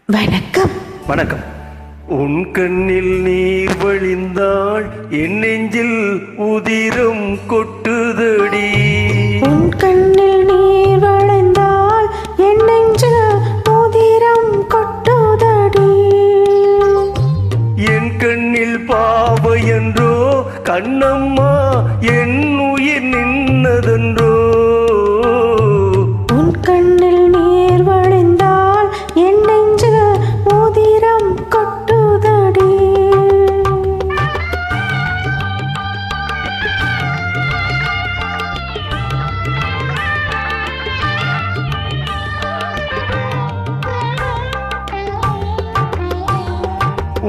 வணக்கம். வணக்கம். உன் கண்ணில் நீர் வழிந்தாள், என் நெஞ்சில் உதிரம் கொட்டுதடி. உன் கண்ணில் நீர் வழிந்தாள், என் நெஞ்சில் உதிரம் கொட்டுதடி. என் கண்ணில் பாவை என்றோ கண்ணம்மா, என் உயிர் நின்னதென்றோ. உன் கண்ணில் நீர் வழிந்தாள், என் நெஞ்சில் உதிரம் கொட்டுதடி.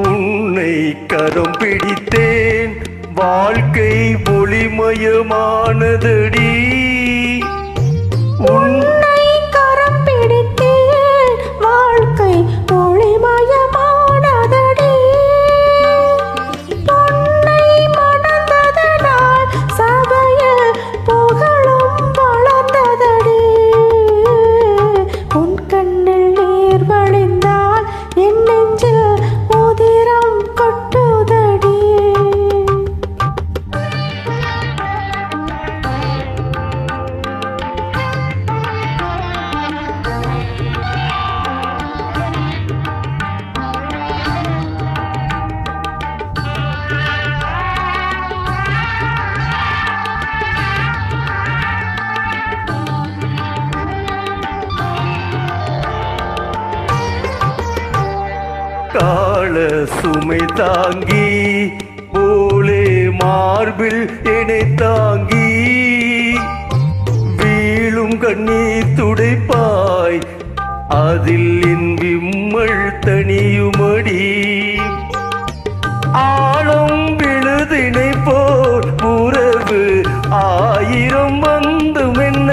உன்னை கரம் பிடித்தேன், வாழ்க்கை ஒளிமயமானதடி. உன்னை கரம் பிடித்தேன், வாழ்க்கை ஒளிமயமானதடி. உன்னை மணந்ததனால் சபையில் புகழும் வளர்ந்ததடி. உன் கண்ணில் நீர் வழிந்தால், என் நெஞ்சில் உதிரம் கொட்டுதடி. கால சுமை தாங்கி போலே மார்பில் என்னை தாங்கி, வீழும் கண்ணீர் துடைப்பாய், அதில் என் விம்மல் தனியுமடி. ஆழம் விழுதினை போல் உறவு ஆயிரம் வந்தும் என்ன.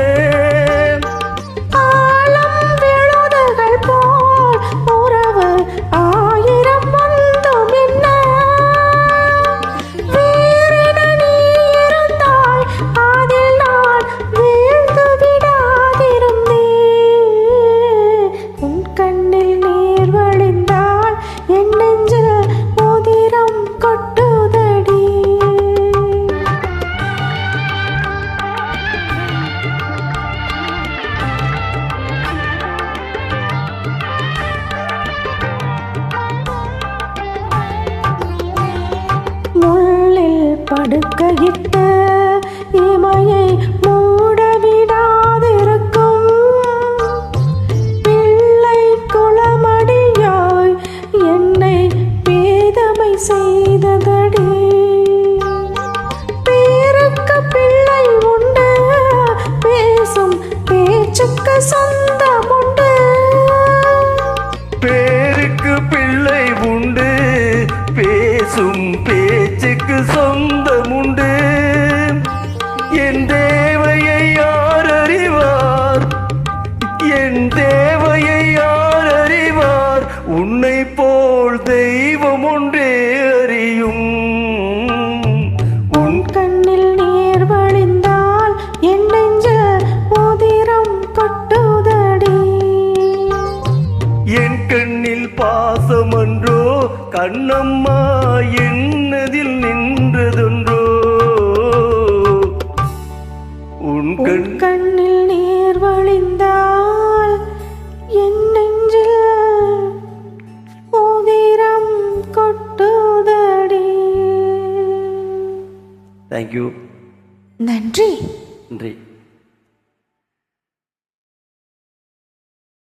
ஆழம் விழுதுகள் போல் உறவு ஆயிரம் வந்தும் என்ன. வேறென நீ இருந்தாய், அதில் நான் வீழ்ந்து விடாதிருந்தேன். உன் கண்ணில் நீர் வழிந்தால், என் நெஞ்சில் உதிரம் கொட்டுதடி. முள்ளில் படுக்கையிட்டு இமையை மூடவிடாதிருக்கும் பிள்ளை குளமடியாய் என்னை பேதமை செய்ததடி. பேருக்கு பிள்ளை உண்டு, பேசும் பேச்சுக்கு சொந்தம் உண்டு. பேருக்கு பிள்ளை உண்டு, பேசும் பேச்சுக்கு சொந்தமுண்டு. என் தேவையை யார் அறிவார், என் தேவையை யார் அறிவார், உன்னை போல் தெய்வம் ஒன்றே அறியும். உன் கண்ணில் நீர் வழிந்தால், என் நெஞ்சில் உதிரம் கொட்டுதடி. என் கண்ணில் பாசமன்றோ கண்ணம்மா, என்னதில் நின்றதொன்றோ. உன் உன் கண்ணில் நீர் வழிந்தால், என் நெஞ்சில் உதிரம் கொட்டுதடி. தேங்க்யூ. நன்றி. நன்றி.